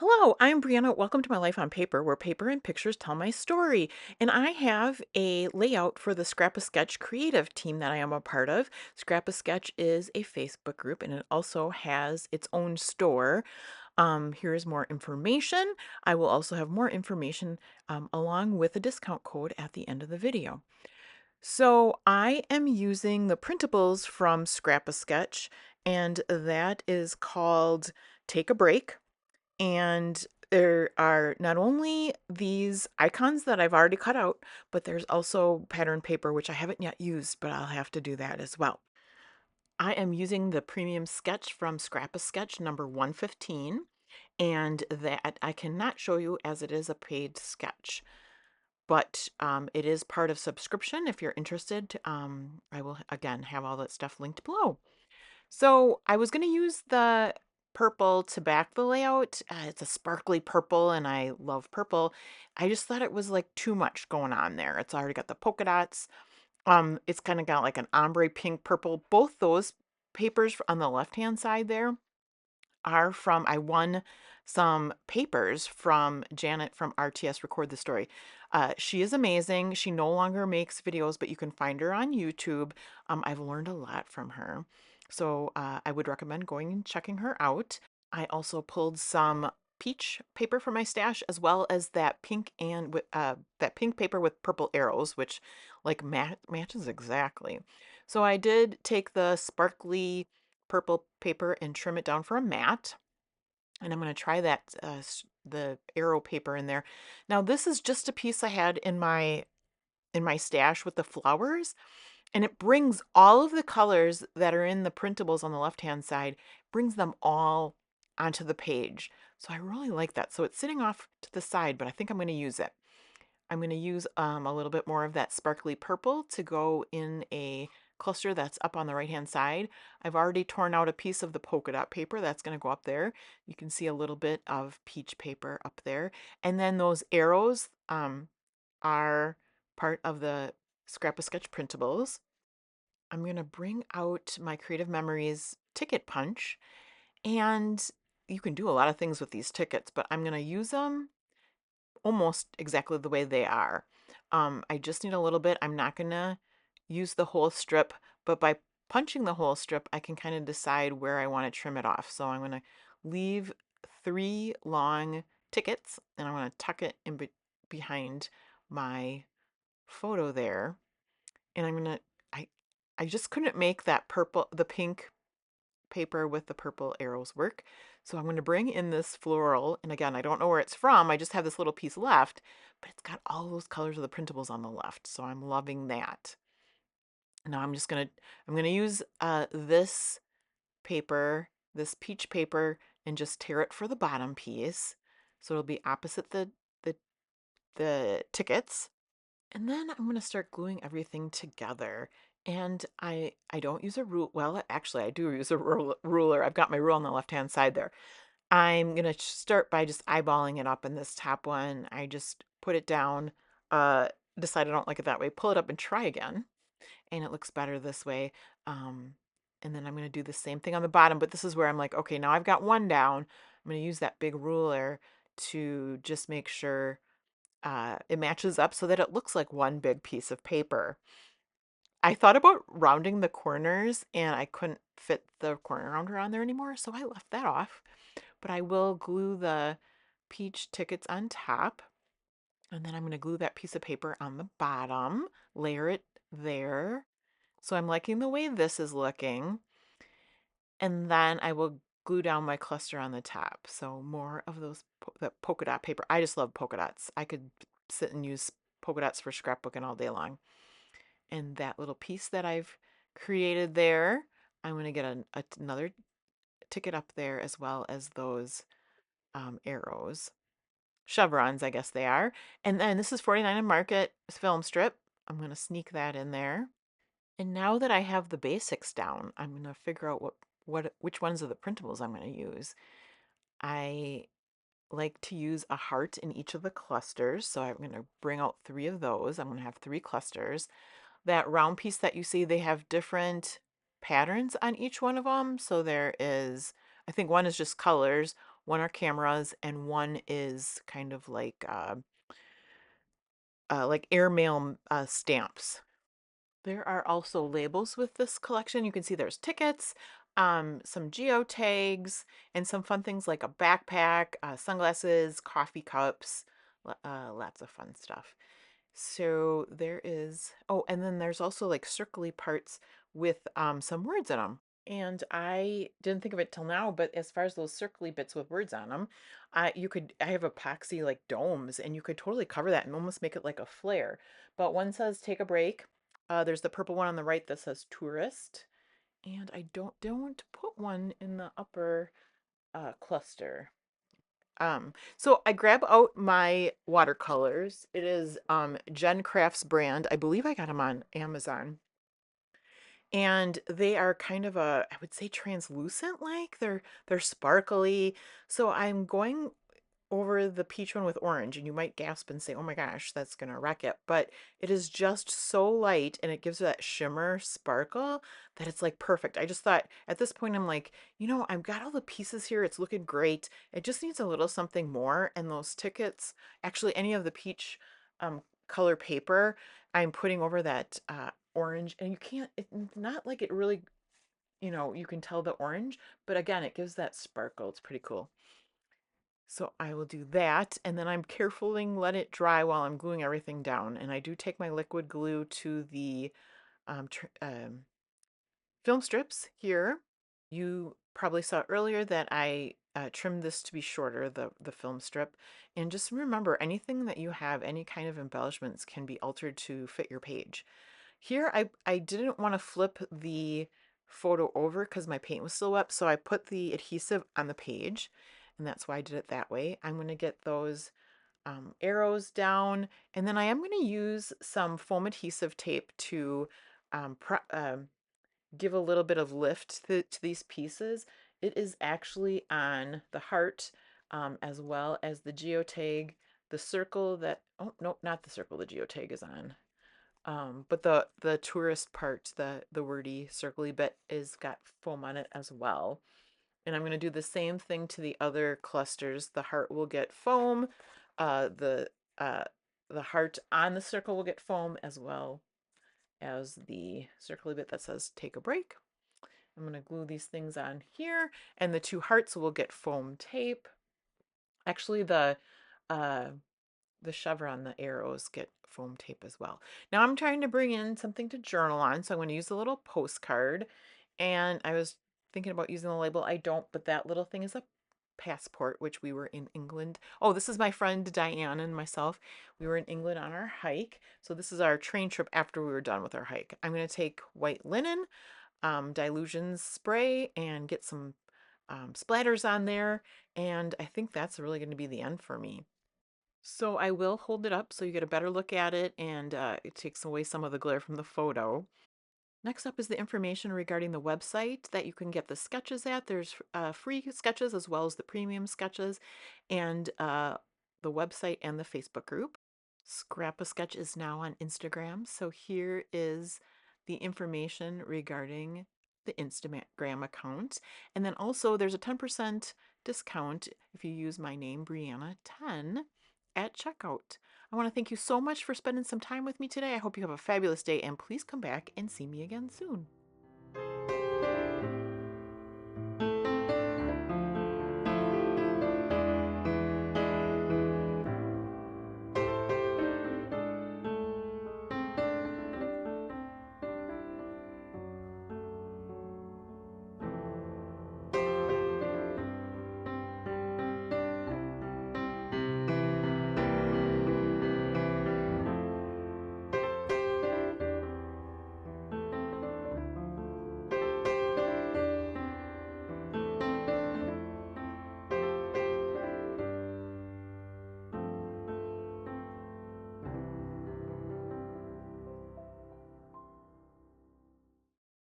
Hello, I'm Brianna. Welcome to my life on paper, where paper and pictures tell my story. And I have a layout for the Scrap a Sketch creative team that I am a part of. Scrap a Sketch is a Facebook group and it also has its own store. Here's more information. I will also have more information along with a discount code at the end of the video. So I am using the printables from Scrap a Sketch, and that is called Take a Break. And there are not only these icons that I've already cut out, but there's also pattern paper, which I haven't yet used, but I'll have to do that as well. I am using the premium sketch from Scrap a Sketch number 115, and that I cannot show you as it is a paid sketch, but it is part of subscription. If you're interested, I will again have all that stuff linked below. So I was going to use the purple to back the layout. It's a sparkly purple and I love purple. I just thought it was like too much going on there. It's already got the polka dots. It's kind of got like an ombre pink purple. Both those papers on the left-hand side there are from, I won some papers from Janet from RTS Record the Story. She is amazing. She no longer makes videos, but you can find her on YouTube. I've learned a lot from her. So I would recommend going and checking her out. I also pulled some peach paper from my stash, as well as that pink and with that pink paper with purple arrows, which like matches exactly. So I did take the sparkly purple paper and trim it down for a mat. And I'm going to try that the arrow paper in there. Now this is just a piece I had in my stash with the flowers, and it brings all of the colors that are in the printables on the left hand side, brings them all onto the page. So I really like that. So it's sitting off to the side, but I think I'm going to use it. I'm going to use a little bit more of that sparkly purple to go in a cluster that's up on the right hand side. I've already torn out a piece of the polka dot paper that's going to go up there. You can see a little bit of peach paper up there. And then those arrows are part of the Scrap a Sketch printables. I'm going to bring out my Creative Memories ticket punch, and you can do a lot of things with these tickets, but I'm going to use them almost exactly the way they are. I just need a little bit. I'm not going to use the whole strip, but by punching the whole strip, I can kind of decide where I want to trim it off. So I'm going to leave 3 long tickets, and I'm going to tuck it in behind my photo there. And I'm going to, I, I just couldn't make that the pink paper with the purple arrows work. So I'm going to bring in this floral, and again, I don't know where it's from. I just have this little piece left, but it's got all those colors of the printables on the left. So I'm loving that. Now I'm going to use this paper, this peach paper, and just tear it for the bottom piece. So it'll be opposite the, the tickets. And then I'm going to start gluing everything together. And I don't use a rule. Well, actually, I do use a ruler. I've got my rule on the left-hand side there. I'm going to start by just eyeballing it up in this top one. I just put it down, uh, decide I don't like it that way, pull it up and try again. And it looks better this way. Um, and then I'm going to do the same thing on the bottom, but this is where I'm like, okay, now I've got one down. I'm going to use that big ruler to just make sure it matches up so that it looks like one big piece of paper. I thought about rounding the corners and I couldn't fit the corner rounder on there anymore, so I left that off. But I will glue the peach tickets on top, and then I'm going to glue that piece of paper on the bottom, layer it there. So I'm liking the way this is looking. And then I will glue down my cluster on the top. So more of those that polka dot paper. I just love polka dots. I could sit and use polka dots for scrapbooking all day long. And that little piece that I've created there, I'm going to get another ticket up there, as well as those arrows. Chevrons, I guess they are. And then this is 49 and Market film strip. I'm going to sneak that in there. And now that I have the basics down, I'm going to figure out which ones of the printables I'm going to use. I like to use a heart in each of the clusters, so I'm going to bring out 3 of those. I'm going to have 3 clusters. That round piece that you see, they have different patterns on each one of them. So there is, I think one is just colors, One are cameras, and one is kind of like airmail stamps. There are also labels with this collection. You can see there's tickets, some geotags, and some fun things like a backpack, sunglasses, coffee cups, lots of fun stuff. So there is, oh, and then there's also like circly parts with some words in them. And I didn't think of it till now, but as far as those circly bits with words on them, I have epoxy like domes, and you could totally cover that and almost make it like a flare. But one says take a break. There's the purple one on the right that says tourist, and I don't put one in the upper cluster. So I grab out my watercolors. It is Jen Craft's brand. I believe I got them on Amazon. And they are kind of I would say translucent like. They're sparkly. So I'm going over the peach one with orange, and you might gasp and say, "Oh my gosh, that's gonna wreck it." But it is just so light, and it gives that shimmer sparkle that it's like perfect. I just thought at this point, I'm like, I've got all the pieces here. It's looking great. It just needs a little something more. And those tickets, actually, any of the peach color paper, I'm putting over that orange, and you can't. It's not like it really, you can tell the orange, but again, it gives that sparkle. It's pretty cool. So I will do that, and then I'm carefully let it dry while I'm gluing everything down. And I do take my liquid glue to the film strips here. You probably saw earlier that I trimmed this to be shorter, the film strip. And just remember, anything that you have, any kind of embellishments can be altered to fit your page. Here, I didn't want to flip the photo over because my paint was still wet, so I put the adhesive on the page, and that's why I did it that way. I'm going to get those arrows down, and then I am going to use some foam adhesive tape to give a little bit of lift to these pieces. It is actually on the heart, as well as the geotag, the circle that, oh, no, not the circle the geotag is on. But the tourist part, the wordy circly bit is got foam on it as well. And I'm going to do the same thing to the other clusters. The heart will get foam. Uh, the uh, the heart on the circle will get foam, as well as the circly bit that says take a break. I'm going to glue these things on here, and the two hearts will get foam tape. Actually, uh, the chevron, the arrows get foam tape as well. Now I'm trying to bring in something to journal on, so I'm going to use a little postcard. And I was thinking about using the label. I don't, but that little thing is a passport, which we were in England. Oh, this is my friend Diane and myself. We were in England on our hike. So this is our train trip after we were done with our hike. I'm going to take white linen, dilution spray, and get some splatters on there. And I think that's really going to be the end for me. So I will hold it up so you get a better look at it, and it takes away some of the glare from the photo. Next up is the information regarding the website that you can get the sketches at. There's free sketches as well as the premium sketches, and the website and the Facebook group. Scrap a Sketch is now on Instagram. So here is the information regarding the Instagram account. And then also there's a 10% discount if you use my name, Brianna10, at checkout. I want to thank you so much for spending some time with me today. I hope you have a fabulous day, and please come back and see me again soon.